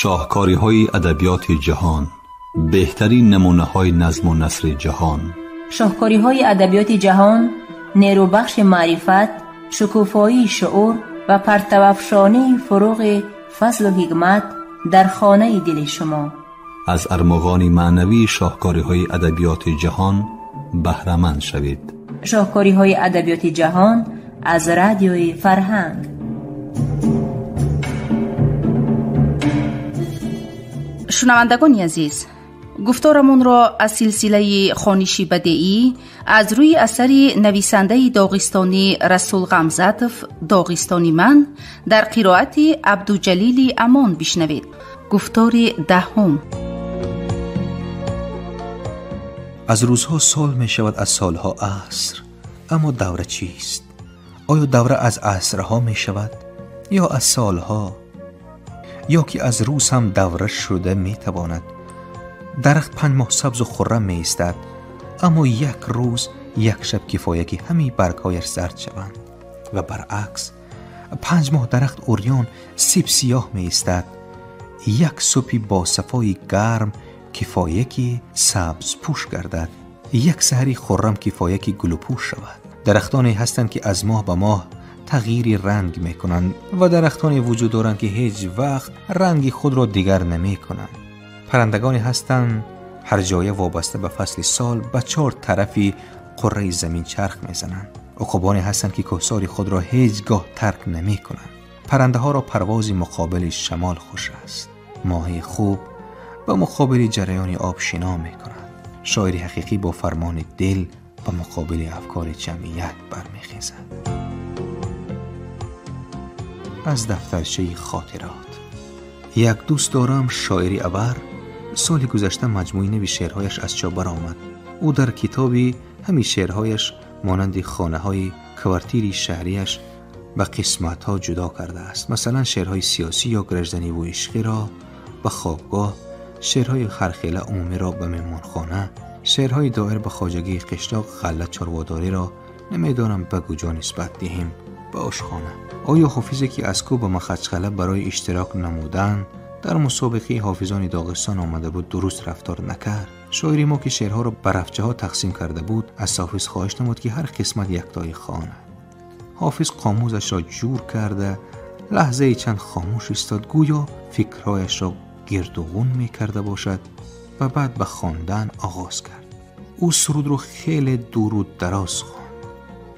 شاهکاری‌های ادبیات جهان، بهترین نمونه‌های نظم و نثر جهان. شاهکاری‌های ادبیات جهان، نیروبخش معرفت، شکوفایی شعور و پرتوافشانی فروغ فضل و حکمت در خانه دل شما. از ارمغان معنوی شاهکاری‌های ادبیات جهان بهره‌مند شوید. شاهکاری‌های ادبیات جهان از رادیوی فرهنگ. شنوندگان عزیز، گفتارمون را از سلسله خوانشی بدیعی از روی اثر نویسنده داغستانی رسول غمزاتف داغستانی من در قرائت عبدالجلیل امان بشنوید. گفتار دهم. از روزها سال می شود، از سالها عصر. اما دوره چیست؟ آیا دوره از عصرها می شود یا از سالها؟ یا که از روز هم دوره شده می تواند؟ درخت 5 ماه سبز و خرم می ایستد، اما یک روز یک شب کفایه که همه برگهایش زرد شوند، و برعکس 5 ماه درخت اوریان سیب سیاه می ایستد، یک صبحی با صفای گرم کفایه که سبز پوش گردد، یک سحری خرم کفایه که گل پوش شود. درختانی هستند که از ماه به ماه تغییری رنگ می کنند و درختانی وجود دارند که هیچ وقت رنگ خود را دیگر نمی کنند. پرندگانی هستند هر جایه وابسته به فصل سال به 4 طرفی قره زمین چرخ می زنند. عقابانی هستند که کوهسار خود را هیچگاه ترک نمی کنند. پرنده ها را پرواز مقابل شمال خوش است. ماهی خوب با مقابل جریان آب شنا می کند. شاعری حقیقی با فرمان دل و مقابل افکار جمعیت برمیخیزد. از دفترچه خاطرات. یک دوست دارم، شاعری ابر، سال گذشته مجموعه نوی شعرهایش از چاپ برآمد. او در کتابی همین شعرهایش مانند خانه های کوارتیری شهریش به قسمت ها جدا کرده است. مثلا شعرهای سیاسی یا گرجدنی و عشقی را به خوابگاه، شعرهای خرخیله عمومی را به مهمانخانه، شعرهای دایر به خواجگی قشلاق غلط چارواداری را نمیدانم به کجا نسبت دهیم به آشخانه. آیا حافظی که از کو به مخچخله برای اشتراک نمودن در مسابقه حافظان داغستان آمده بود درست رفتار نکرد؟ شاعری ما که شعرها را به رفچه ها تقسیم کرده بود از حافظ خواهش نمود که هر قسمت یک تای خواند. حافظ قاموزش را جور کرده لحظه چند خاموش ایستاد، گویا فکرهایش را گردوغون می کرده باشد و بعد به خواندن آغاز کرد. او سرود رو خیلی درود دراز خواند.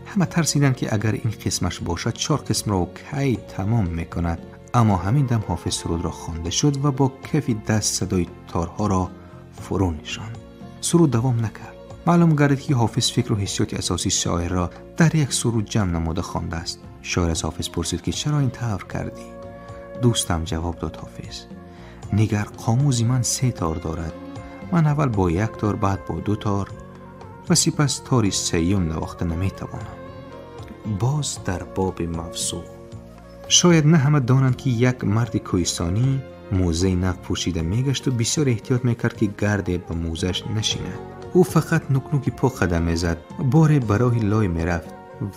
همه ترسیدن که اگر این قسمش باشد 4 قسم را کی تمام میکند، اما همین دم حافظ سرود را خوانده شد و با کف دست صدای تارها را فرو نشاند. سرود دوام نکرد. معلوم گردید که حافظ فکر و حسیات اساسی شاعر را در یک سرود جمع نموده خوانده است. شاعر از حافظ پرسید که چرا این طور کردی؟ دوستم جواب داد حافظ، نگر قاموزی من 3 تار دارد. من اول با 1 تار، بعد با 2 تار و سپس تاری 3 نواخته نمیتوانم. باز در باب موضوع. شاید نه همه دانند که یک مرد کوهستانی موزه نخ پوشیده میگشت و بسیار احتیاط میکرد که گرد به موزش نشیند. او فقط نکنوکی پا قدم میزد، بار برای لای میرفت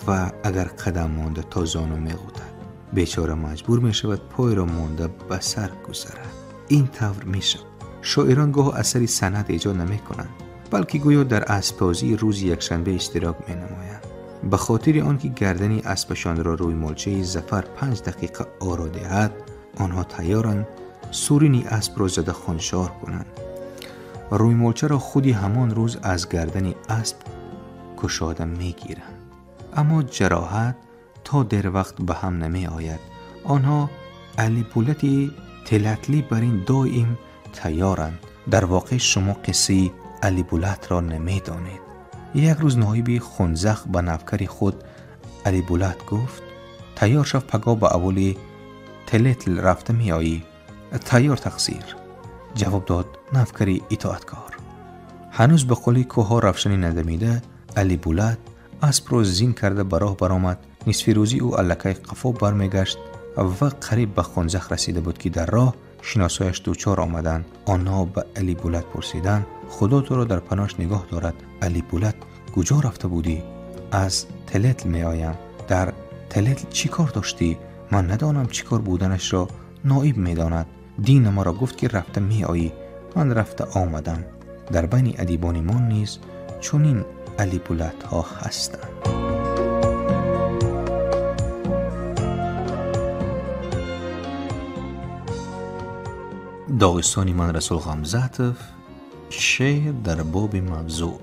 و اگر قدم مانده تا زانو میغوتد. بیچاره مجبور میشود پای را مانده به سر گذارد. این طور میشه. شاعران گاه اثری سند ایجاد نمیکنند، بلکه گویا در اسب‌بازی روز یکشنبه اشتراک می‌نمایند. به خاطر آنکه گردنی اسبشان را روی ملچه ظفر 5 دقیقه آرا دهد، آنها تیارند سورینی اسب را زده خونشار کنند. روی ملچه را خودی همان روز از گردنی اسب کشاده میگیرند. اما جراحت تا در وقت به هم نمی آید. آنها علی پولتی تلتلی بر این دائم تیارند. در واقع شما قصه علی بولت را نمی دانید. یک روز نایب خنزخ به نوکر خود علی بولت گفت تیار شو پگاه به اولی تلتل رفته می آیی. تیار تقصیر. جواب داد نوکری اطاعتکار. هنوز به قلی کوها رفشنی ندمیده علی بولت اسب را زین کرده براه برآمد. نصف روزی او الکای قفا برمیگشت و قریب به خنزخ رسیده بود که در راه شناسایش دوچار آمدند. آنها به علی بولت پرسیدند خدا تو را در پناهش نگاه دارد. علی بولت کجا رفته بودی؟ از تلتل می آیم. در تلتل چی کار داشتی؟ من ندانم چی کار بودنش را نایب می داند. دین ما را گفت که رفته می آیی، من رفته آمدم. در بین ادیبان ما نیز چنین علی بولدها هستند. داغستانی من رسول غمزاتف، شعر در باب موضوع.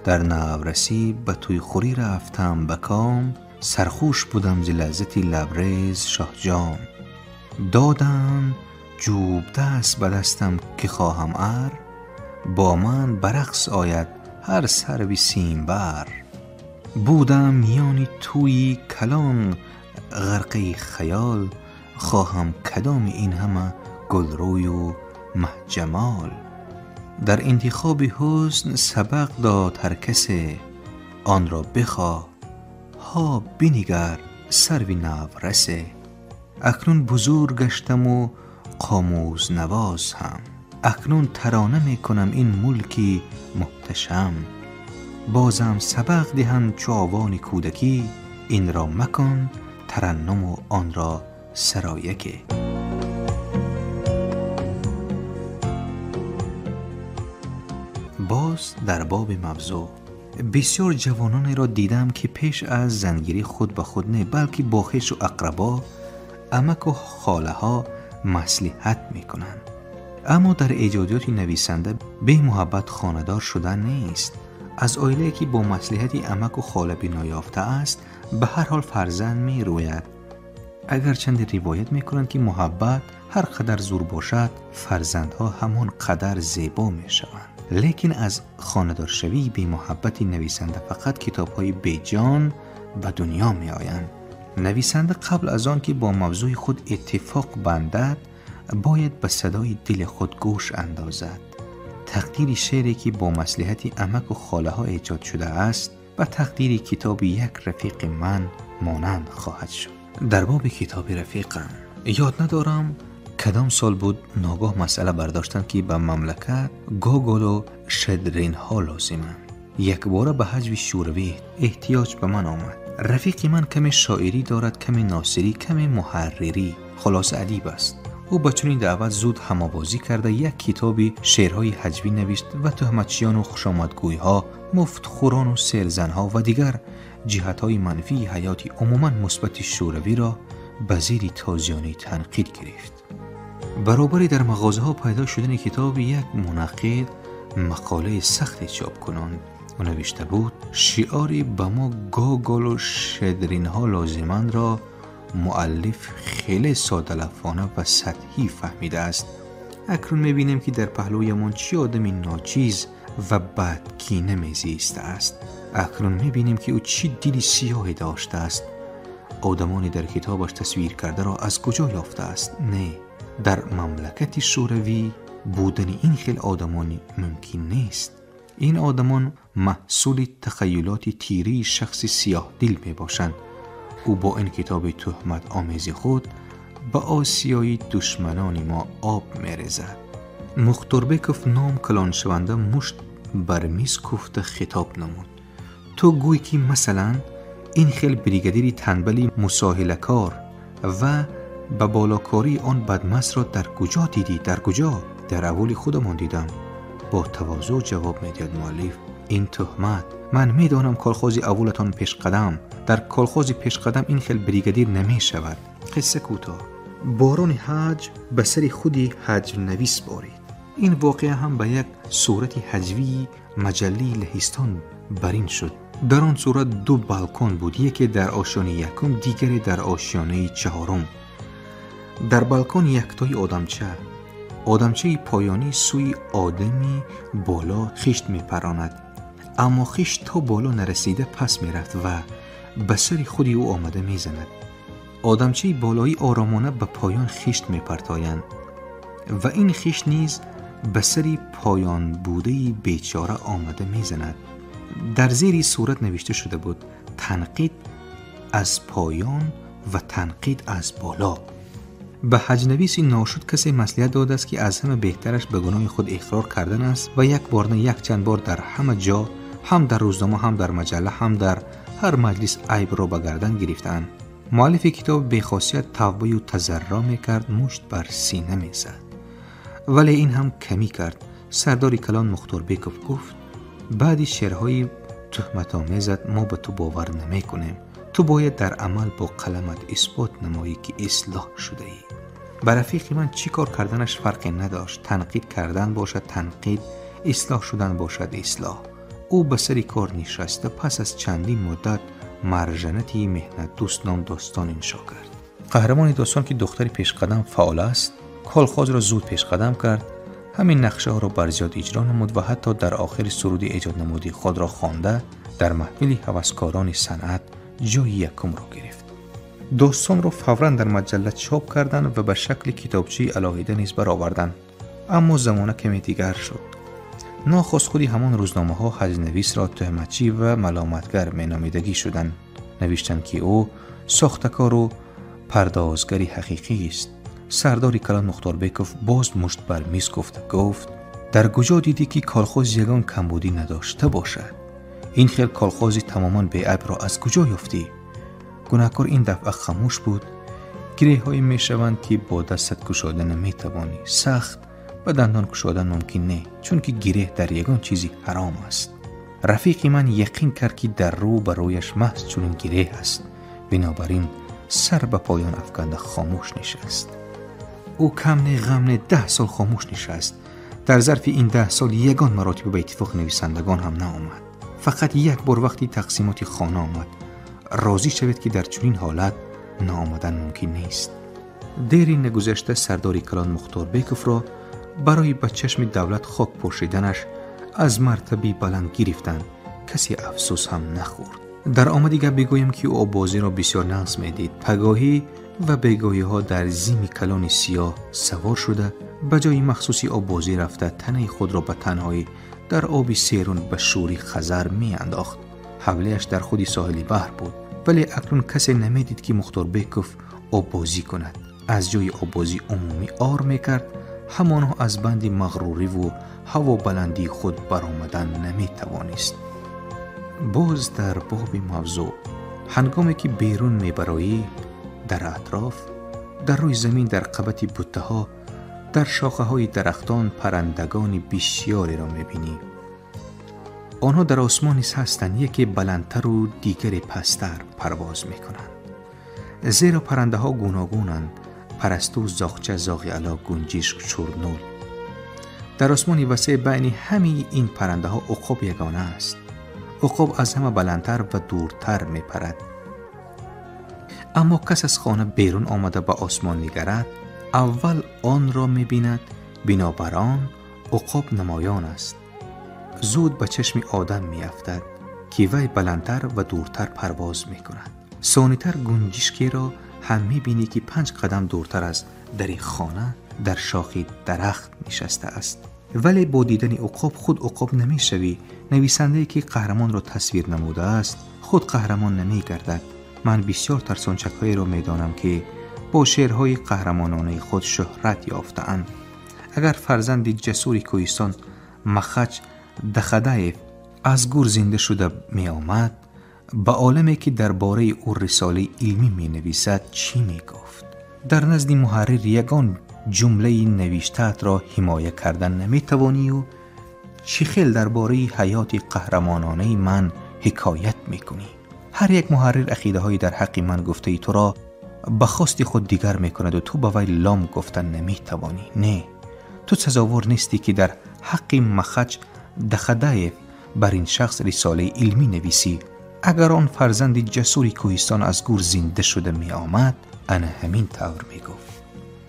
در نورسی به توی خوری رفتم بکام، سرخوش بودم ز لذتی لبریز شاهجام. دادن جوب دست به دستم که خواهم ار، با من برقص آید هر سروی سیمبر. بودم میانی توی کلان غرقه خیال، خواهم کدام این همه گلروی و محجمال. در انتخاب حسن سبق داد هر کسی، آن را بخواه ها بنگر سروی نورسه. اکنون بزرگ گشتم و قاموز نواز هم، اکنون ترانه می کنم این ملکی محتشم. بازم سبق دهم چو آوان کودکی، این را مکن ترنم و آن را سرایکی. باز در باب موضوع. بسیار جوانانی را دیدم که پیش از زنگیری خود به خود نه، بلکه با خویش و اقربا، عمک و خاله ها مصلحت می کنند. اما در ایجادیات نویسنده به محبت خانه‌دار شدن نیست. از عائله‌ای که با مصلحت عمک و خاله بنا یافته است به هر حال فرزند می روید. اگرچند روایت می کنند که محبت هر قدر زور باشد فرزندها همان قدر زیبا می شوند. لیکن از خانه‌دار شوی بی محبت نویسنده فقط کتاب‌های بیجان به دنیا می آیند. نویسنده قبل از آن که با موضوع خود اتفاق بندد باید به صدای دل خود گوش اندازد. تقدیر شعری که با مصلحت عمک و خاله ها ایجاد شده است و تقدیر کتاب یک رفیق من مانند خواهد شد. در باب کتاب رفیقم یاد ندارم کدام سال بود ناگاه مسئله برداشتند که به مملکت گوگل و شدرین ها لازمند. یک باره به حجب شوروی احتیاج به من آمد. رفیق من کمی شاعری دارد، کمی ناصری، کمی محرری، خلاص ادیب است. او با چنین دعوت زود هم‌آوازی کرده یک کتابی شعرهای هجوی نوشت و تهمتچیان و خوشامدگوی‌ها، مفتخوران و سیلزن‌ها و دیگر جهت‌های منفی حیات عموماً مثبت شوروی را به زیر تازیانه تنقید گرفت. برابری در مغازه‌ها پیدا شدن کتاب یک منقد مقاله سخت چاپ کنان و نوشته بود شعاری به ما گوگل و شدرین ها لازمند را مؤلف خیلی ساده لفظانه و سطحی فهمیده است. اکنون می‌بینیم که در پهلویمان چه آدمی ناچیز و بدکینه میزیسته است. اکنون می‌بینیم که او چه دلی سیاهی داشته است. آدمانی در کتابش تصویر کرده را از کجا یافته است؟ نه، در مملکت شوروی بودن این خیل آدمانی ممکن نیست. این آدمان محصول تخیلات تیری شخص سیاه دل می باشند. او با این کتاب تهمت آمیز خود به آسیای دشمنان ما آب می ریزد. مختاربکوف نام کلان شونده مشت بر میز کوفته خطاب نمود. تو گوی که مثلا این خیل بریگادیری تنبلی مساهله‌کار و به بالاکاری آن بدمست را در کجا دیدی؟ در کجا؟ در اول خودمان دیدم. با تواضع جواب میدهد مؤلف این تهمت. من میدانم کالخوز اولتان پیش قدم، در کالخوز پیش قدم این خیل بریگادیر نمی شود. قصه کوتاه. باران حج به سر خودی حج نویس بارید. این واقعه هم به یک صورت حجوی مجله لهستان برین شد. در آن صورت دو بالکن بود، یکی در آشیانه یکم، دیگری در آشیانه چهارم. در بالکن یکتای آدمچه پایانی سوی آدمی بالا خشت می پراند، اما خشت تا بالا نرسیده پس می رفت و به سر خودی او آمده می زند. آدمچه بالایی آرامانه به پایان خشت می پرتایند و این خشت نیز به سر پایان بوده بیچاره آمده می زند. در زیر صورت نوشته شده بود تنقید از پایان و تنقید از بالا. به حجنویسی ناشد کسی مصلحت داده است که از همه بهترش به گناه خود اقرار کردن است و یک بار نه یک چند بار در همه جا، هم در روزنامه، هم در مجله، هم در هر مجلس عیب را به گردن گرفتند. مؤلف کتاب به خاصیت توبه و تضرع میکرد، مشت بر سینه میزد. ولی این هم کمی کرد. سردار کلان مختاربیکوف گفت بعدی شعرهای تهمت‌آمیزت ما به تو باور نمیکنیم. تو باید در عمل با قلمت اثبات نمایی که اصلاح شده ای. بر رفیق من چی کار کردنش فرقی نداشت. تنقید کردن باشد تنقید، اصلاح شدن باشد اصلاح. او به سر کار نشسته پس از چندین مدت مرجنتی مهنت دوست نام داستان انشا کرد. قهرمان داستان که دختری پیشقدم فعال است، کالخاز را زود پیشقدم کرد. همین نقشه ها را بر زیاد اجرا نمود و حتی در آخر سرود ایجاد نمودی خود را خوانده در محفل هوسکاران صنعت جای یکم را گرفت. داستان را فوراً در مجله چاپ کردند و به شکل کتابچه علاهیده نیز برآوردند. اما زمانه کمی دیگر شد. ناخواست خودی همان روزنامه ها حجنویس را تهمتچی و ملامتگر مینامیدگی شدند. نوشتند که او ساختکار و پردازگری حقیقی است. سردار کلان مختاربیکوف باز مشت بر میز گفت در کجا دیدی که کالخوز یگان کمبودی نداشته باشد؟ این خیل کالخوزی تماما بی‌عیب را از کجا یافتی؟ گناهکار این دفعه خاموش بود. گره های می شوند که با دستت گشاده نمی توانی. سخت و دندان گشادن ممکن نه، چون که گره در یگان چیزی حرام است. رفیق من یقین کرد که در رو به رویش محض چون گره است. بنابراین سر به پایان افکنده خاموش نشست. او کم نه غم نه 10 سال خاموش نشست. در ظرف این 10 سال یگان مراتب به اتفاق نویسندگان هم نآمد. فقط یک بار وقتی تقسیمات خانه آمد. راضی شوید که در چنین حالت نآمدن ممکن نیست. دیری نگذشته سردار کلان مختاربیکوف را برای به چشم دولت خاک پوشیدنش از مرتبه بلند گرفتند. کسی افسوس هم نخورد. در آمدیگه بگویم که او بازی را بسیار نقص میدید. پگاهی و بیگاهی ها در زیم کلان سیاه سوار شده به جای مخصوصی آبازی رفته تنه خود را به تنهایی در آبی سیرون به شوری خزر می انداخت. حوله‌اش در خودی ساحلی بحر بود، ولی اکنون کسی نمیدید که مختاربیکوف آبازی کند. از جای آبازی عمومی آر میکرد. همانا از بند مغروری و هوا بلندی خود برآمدن نمی توانست. باز در باب موضوع، هنگامی که بیرون میبرایی در اطراف، در روی زمین، در قبط بوته ها، در شاخه های درختان پرندگان بسیاری را میبینی. آنها در آسمان هستند، یکی بلندتر و دیگری پستر پرواز میکنند. زیرا پرنده ها گوناگونند، پرستو، زاغچه، زاغیالا، گنجشک، چورنول. در آسمان وسیع بین همه این پرنده ها عقاب یگانه است. عقاب از همه بلندتر و دورتر می پرد. اما کس از خانه بیرون آمده به آسمان نگرد، اول آن را می بیند. بنابر آن عقاب نمایان است. زود به چشم آدم می افتد که وی بلندتر و دورتر پرواز می کند. ثانی‌تر گنجشکی را هم می بینی که 5 قدم دورتر از در خانه در شاخی درخت نشسته است. ولی با دیدن عقاب خود عقاب نمی شوی. نویسنده که قهرمان را تصویر نموده است خود قهرمان نمی گردد. من بسیار ترسانچک‌هایی را می دانم که با شعرهای قهرمانانه خود شهرت یافته‌اند. اگر فرزند جسور کوهستان مخچ دخدایف از گور زنده شده می آمد، به عالمی که درباره او رساله علمی می نویسد چی می گفت؟ در نزد محرر یگان جمله نوشته‌ات را حمایه کردن نمی توانی و چی خیل درباره حیات قهرمانانه من حکایت می کنی؟ هر یک محرر عقیده های در حق من گفته ای تو را به خواست خود دیگر می کند و تو به وی لام گفتن نمی توانی. نه، تو سزاوار نیستی که در حق مخچ دخدایف بر این شخص رساله علمی نویسی. اگر آن فرزند جسوری کوهستان از گور زنده شده می آمد، انا همین طور می گفت.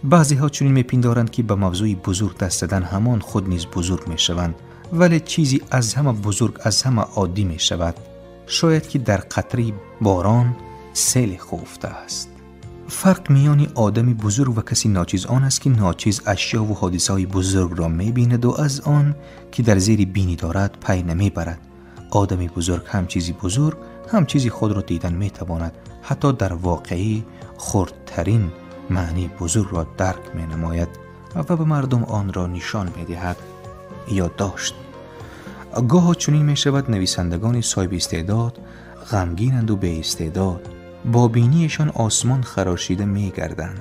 بعضی ها چنین می پندارند که به موضوع بزرگ دست دادن همان خود نیز بزرگ می شوند، ولی چیزی از همه بزرگ از همه عادی می شود. شاید که در قطره باران سیل خفته است. فرق میان آدمی بزرگ و کسی ناچیز آن است که ناچیز اشیا و حادثه های بزرگ را می بیند و از آن که در زیر بینی دارد پی نمی برد. آدمی بزرگ هم چیزی بزرگ هم چیزی خود را دیدن می تواند، حتی در واقعی خردترین معنی بزرگ را درک می نماید و به مردم آن را نشان می دهد یا داشت. گاه چنین می شود نویسندگان صاحب استعداد غمگینند و بی استعداد. با بینیشان آسمان خراشیده می گردند.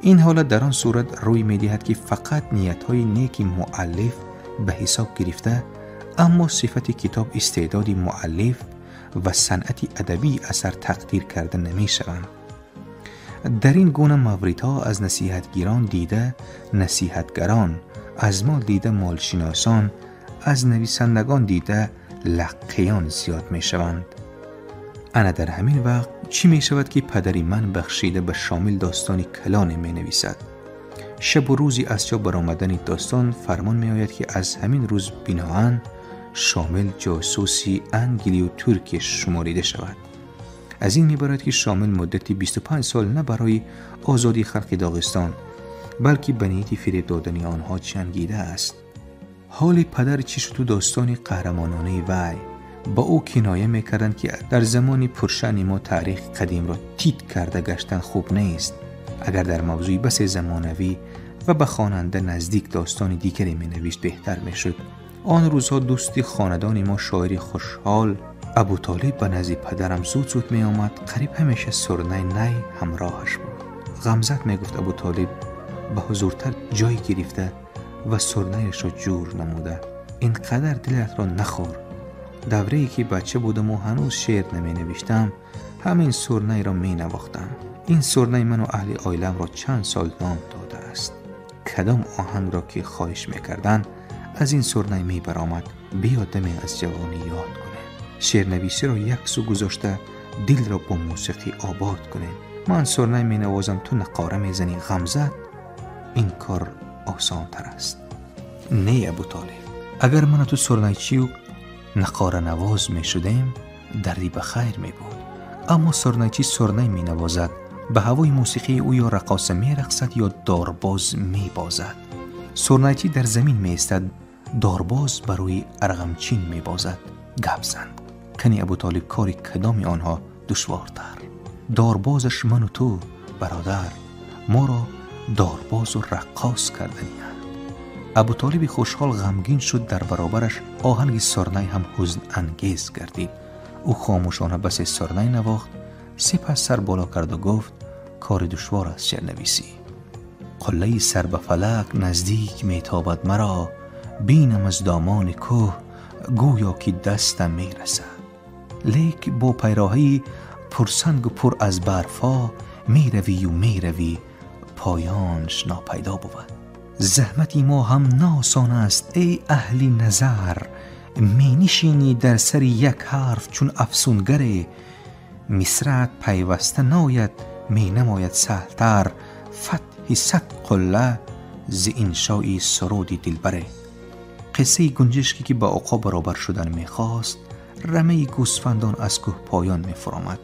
این حالت در آن صورت روی می دهد که فقط نیت‌های نیک مؤلف به حساب گرفته، اما صفت کتاب استعداد مؤلف و صنعت ادبی اثر تقدیر کرده نمی شوند. در این گونه موردها از نصیحتگیران دیده نصیحتگران، از مال دیده مالشناسان، از نویسندگان دیده لقیان زیاد می شوند. انا در همین وقت چی می شود که پدری من بخشیده به شامل داستانی کلان می نویسد. شب و روزی از جا برآمدن داستان فرمان می آید که از همین روز بناهن شامل جاسوسی انگلی و ترکی شماریده شود. از این میبرد که شامل مدتی 25 سال نه برای آزادی خلق داغستان بلکه به نیت فریب دادن آنها جنگیده است. حال پدر چی شد تو داستان قهرمانانه وی با او کنایه میکردند که در زمان پرشأن ما تاریخ قدیم را تیت کرده گشتن خوب نیست. اگر در موضوعی بس زمانوی و به خواننده نزدیک داستان دیگری مینوشت بهتر میشد. آن روزها دوستی خاندان ما شاعری خوشحال ابوطالب به نزد پدرم زود می آمد. قریب همیشه سرنای نی همراهش بود. غمزت می گفت ابوطالب به حضورتر جای گرفته و سرنایش را جور نموده. اینقدر دلت را نخور. دوره‌ای که بچه بودم و هنوز شعر نمی نوشتم همین سرنای را می نواختم. این سرنای من و اهل عائلم را چند سال نام داده است. کدام آهنگ را که خواهش می کردن از این سرنای می برآمد بیادمی از جوانی یاد کنه. شعرنویسی را یک سو گذاشته دل را با موسیقی آباد کنه. من سرنای می نوازم تو نقاره می زنی غمزت. این کار آسان تر است. نه ابوطالب، اگر من تو سرنایچی و نقاره نواز می شدیم دردی به خیر می بود. اما سرنایچی سرنای می نوازد، به هوای موسیقی او یا رقاصه می رقصد یا دارباز می بازد. سرنایچی در زمین می استد، دارباز بروی ارغمچین می بازد. گپ زن کنی ابوطالب کاری کدامی آنها دشوارتر؟ داربازش من و تو برادر، ما را دارباز و رقاص کردنی. ابوطالب خوشحال غمگین شد. در برابرش آهنگ سرنای هم حزن انگیز گردید. او خاموشانه بس سرنای نواخت، سپس سر بالا کرد و گفت کار دشوار است شعرنویسی. قله سر به فلک نزدیک میتابد مرا، بینم از دامان کوه گویا که دستم میرسد. لیک با پیراهی پرسنگ و پر از برفا میروی و میروی پایانش ناپیدا بود. زحمتی ما هم ناسان است ای اهلی نظر، می نشینی در سر یک حرف چون افسونگر. مصرعت پیوسته ناید می نماید سهلتر، فتح 100 قله ز انشای سرودی دلبره. قصه گنجشکی که با عقاب برابر شدن می خواست رمه گوسفندان از کوه پایان می فرامد.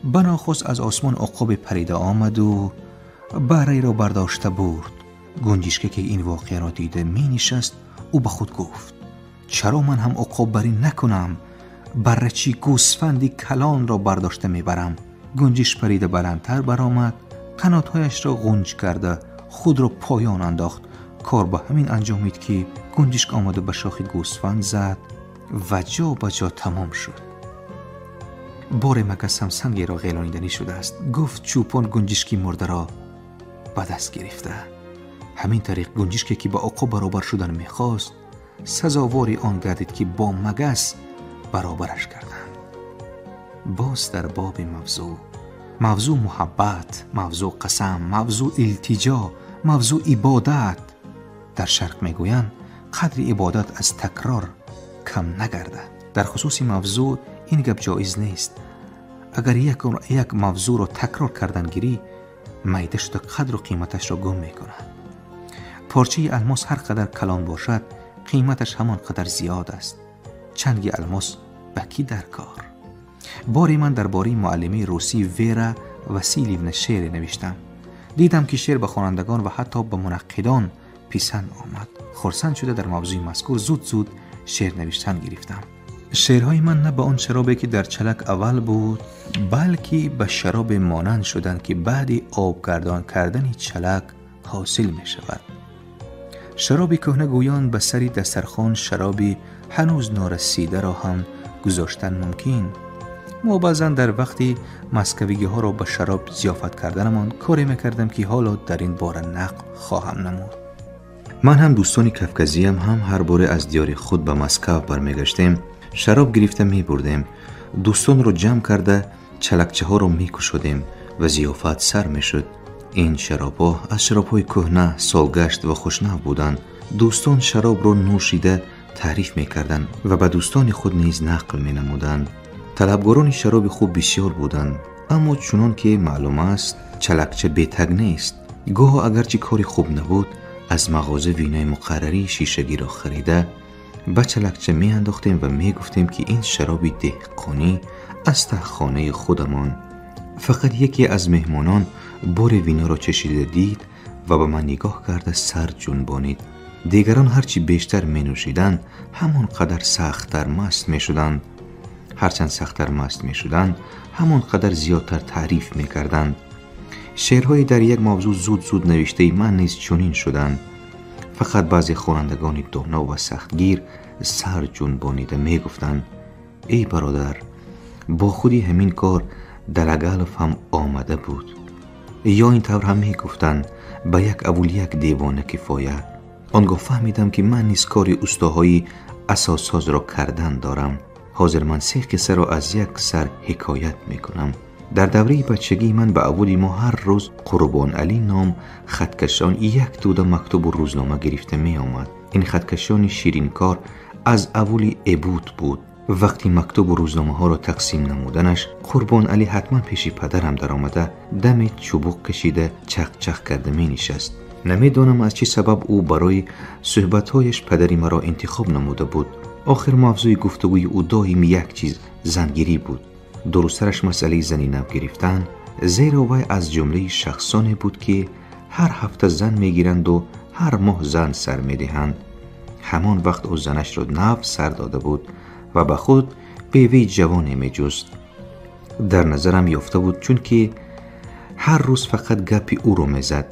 بناخست از آسمان عقاب پریده آمد و بره را برداشته برد. گنجشکی که این واقعه را دیده می نشست. او به خود گفت چرا من هم عقاب بری نکنم؟ بره چی گوسفندی کلان را برداشته می برم. گنجش پریده بلندتر برآمد، قناتهایش را غنج کرده خود را پایان انداخت. کار به همین انجامید که گنجشک آمد و به شاخ گوسفند زد و جا به جا تمام شد. بار مگس هم سنگی را غیلانیدنی شده است. گفت چوپان گنجشکی مرده را به دست گرفته. همین طریق گنجشکی که با عقاب برابر شدن میخواست سزاواری آن گردید که با مگس برابرش کردند. باز در باب موضوع محبت، موضوع قسم، موضوع التجا، موضوع عبادت. در شرق میگویند قدر عبادت از تکرار کم نگردد. در خصوص موضوع این گپ جایز نیست. اگر یک موضوع را تکرار کردن گیری معده‌اش تا قدر و قیمتش را گم میکند. پارچه الماس هر قدر کلان باشد قیمتش همان قدر زیاد است. چنگ الماس بکی در کار. باری من درباره معلمه روسی ویرا واسیلیونا شعر نوشتم. دیدم که شعر به خوانندگان و حتی به منقدان پسند آمد. خرسند شده در موضوع مذکور زود شعر نوشتن گرفتم. شعرهای من نه به آن شرابی که در چلک اول بود بلکه به شراب مانند شدند که بعد آبگردان کردن چلک حاصل می شود. شرابی کهنه گویان به سری دسترخوان شرابی هنوز نارسیده را هم گذاشتن ممکن. ما بعضا در وقتی مسکویگی ها را به شراب ضیافت کردنمان کاری میکردم که حالا در این باره نقل خواهم نمود. من هم دوستانی کفکزیم هم هر باره از دیار خود به مسکو برمیگشتیم شراب گرفته میبردیم، دوستان رو جمع کرده چلکچه ها رو میکشودیم و ضیافت سر میشد. این شراب ها از شراب های کهنه، سالگشت و خوشنو بودند. دوستان شراب رو نوشیده تعریف میکردند و به دوستان خود نیز نقل مینمودند. طلبگاران شراب خوب بسیار بودند، اما چنان که معلوم است چلکچه بی‌تگنه است. گاه اگرچه کاری خوب نبود از مغازه وینای مقرری شیشگی را خریده به چلکچه می انداختیم و می گفتیم که این شرابی دهقانی از ته خانه خودمان. فقط یکی از مهمانان بار وینا را چشیده دید و به من نگاه کرده سر جنبانید. دیگران هرچی بیشتر می نوشیدند همان قدر سخت‌تر مست می شدند. هرچند سخت‌تر مست می شدند همان قدر زیادتر تعریف می کردند. شعرهای در یک موضوع زود زود نوشته من نیز چنین شدند. فقط بعضی خوانندگان دانا و سختگیر سر جنبانیده می گفتند ای برادر، با خودی همین کار دلگالف هم آمده بود. یا این طور هم می گفتند به یک اول یک دیوانه کفایت. آنگاه فهمیدم که من نیز کاری استاهای اساساز را کردن دارم. حاضر من 3 قصه را از یک سر حکایت می کنم. در دوره بچگی من به اولی ما هر روز قربان علی نام خطکشان یک توده مکتوب و روزنامه گرفته می آمد. این خطکشان شیرین کار از اولی عبود بود. وقتی مکتوب و روزنامه ها را تقسیم نمودنش قربان علی حتما پیش پدرم در آمده دم چوبوق کشیده چق چق کرده می نشست. نمیدانم از چه سبب او برای صحبتهایش پدری مرا انتخاب نموده بود. آخر موضوع گفتگوی او دائم یک چیز زنگیری بود. درسترش مسئله زنی نو گرفتن، زیرا وی از جمله شخصانی بود که هر هفته زن میگیرند و هر ماه زن سر میدهند. همان وقت او زنش را نو سر داده بود و به خود بیوی جوانی میجست. در نظرم یافته بود چون که هر روز فقط گپی او رو میزد.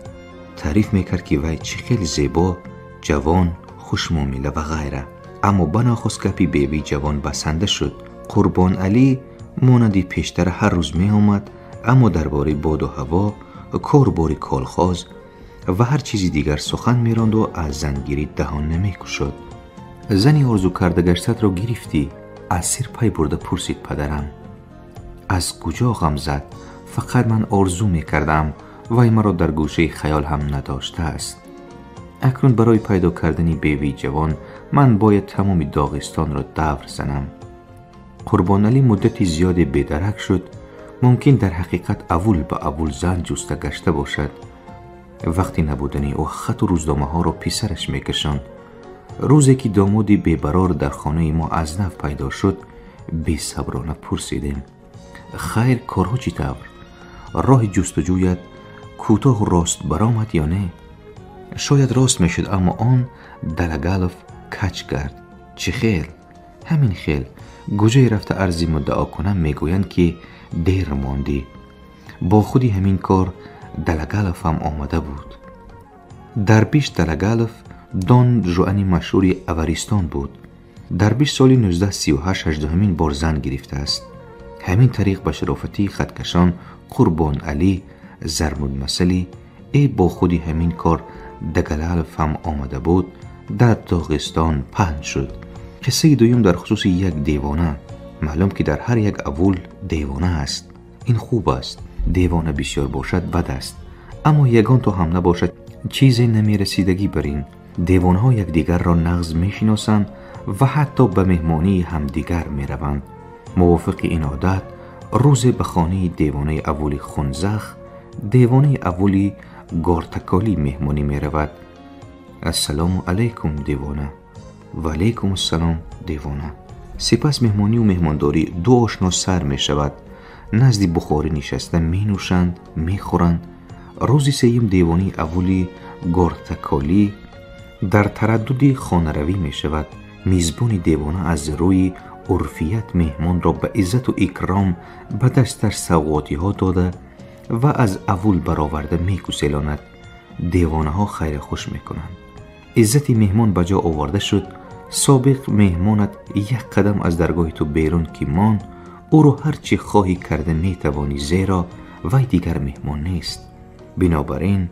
تعریف میکرد که وی چه خیلی زیبا، جوان، خوشمعامله و غیره. اما بناخست گپی بیوی جوان بسنده شد. قربان علی مانندی پیشتر هر روز می آمد، اما درباره باد و هوا، کارباری کالخاز و هر چیزی دیگر سخن می راند و از زنگیری دهان نمی کشد. زنی آرزو کرده گشتت را گرفتی؟ از سر پای برده پرسید پدرم. از کجا غم زد؟ فقط من آرزو می کردم وی مرا در گوشه خیال هم نداشته است. اکنون برای پیدا کردن بیوی جوان من باید تمام داغستان را دور زنم. قربان علی مدتی زیاد بیدرک شد. ممکن در حقیقت اول به اول زن جسته گشته باشد. وقتی نبودنی او خط و روزنامه ها را پیسرش میکشاند. روزی که دامادی بیبرار در خانه ما از نو پیدا شد بی صبرانه پرسیدیم خیر کارها چی طور؟ راه جستجویت کوتاه و راست برآمد یا نه؟ شاید راست میشد اما آن دلگالف کج کرد. چه خیل؟ همین خیل. گوجه رفته ارزی مدعا کنم میگویند که دیر ماندی. با خودی همین کار دلگالف هم آمده بود. در بیش دلگالف دان جوانی مشهوری اوریستان بود. در بیش سالی 1938 18مین بار زن گرفته است. همین طریق به شرافتی خطکشان قربان علی زرمود مسلی ای با خودی همین کار دلگالف هم آمده بود در داغستان پهن شد. قصه دویم در خصوص یک دیوانه. معلوم که در هر یک اول دیوانه است. این خوب است. دیوانه بسیار باشد بد است. اما یگان تو هم نباشد چیزی نمی رسیدگی بر این. دیوانه ها یک دیگر را نغز می شناسند و حتی به مهمانی هم دیگر می روند. موافق این عادت روز به خانه دیوانه اولی خونزخ دیوانه اولی گارتکالی مهمانی می رود. السلام علیکم دیوانه. و علیکم السلام دیوانه. سپس مهمانی و مهمانداری دو آشنا سر می شود. نزدی بخاری نشسته می نوشند می خورند. روزی سیم دیوانی اولی گارتکالی در ترددی خانه روی می شود. میزبان دیوانه از روی عرفیت مهمان را به عزت و اکرام به دستش سوغاتی ها داده و از اول برآورده می گسیلاند. دیوانه ها خیر خوش می کنند. عزت مهمان بجا آورده شد. سابق مهمانت یک قدم از درگاه تو بیرون که مان او رو هر چی خواهی کرده می توانی، زیرا وی دیگر مهمان نیست. بنابراین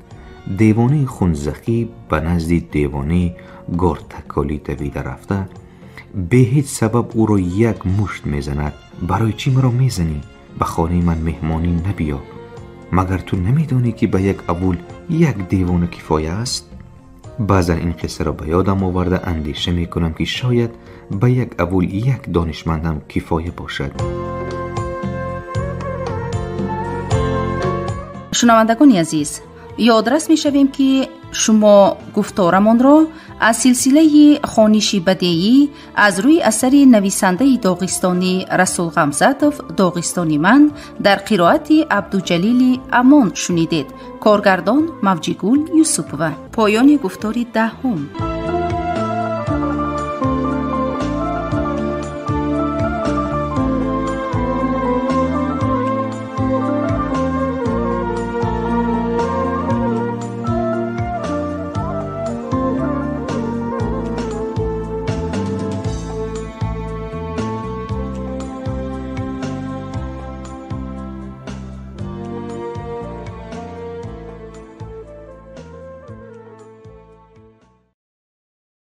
دیوانه خونزخی به نزد دیوانه گرتکالی دویده رفته به هیچ سبب او را یک مشت میزند. برای چی مرا میزنی؟ به خانه من مهمانی نبیا. مگر تو نمیدانی که به یک اول یک دیوانه کفایه است؟ بعضا این قصه را به یادم آورده اندیشه میکنم که شاید به یک اول یک دانشمندم کفایه باشد. شنوندگان عزیز، یادرس می شویم که شما گفتارمان را از سلسله خوانشی بدیعی از روی اثر نویسنده داغستانی رسول غمزاتوف داغستانی من در قرائت عبدالجلیل امان شنیدید. کارگردان موجیگول یوسفووا. پایان گفتار 10.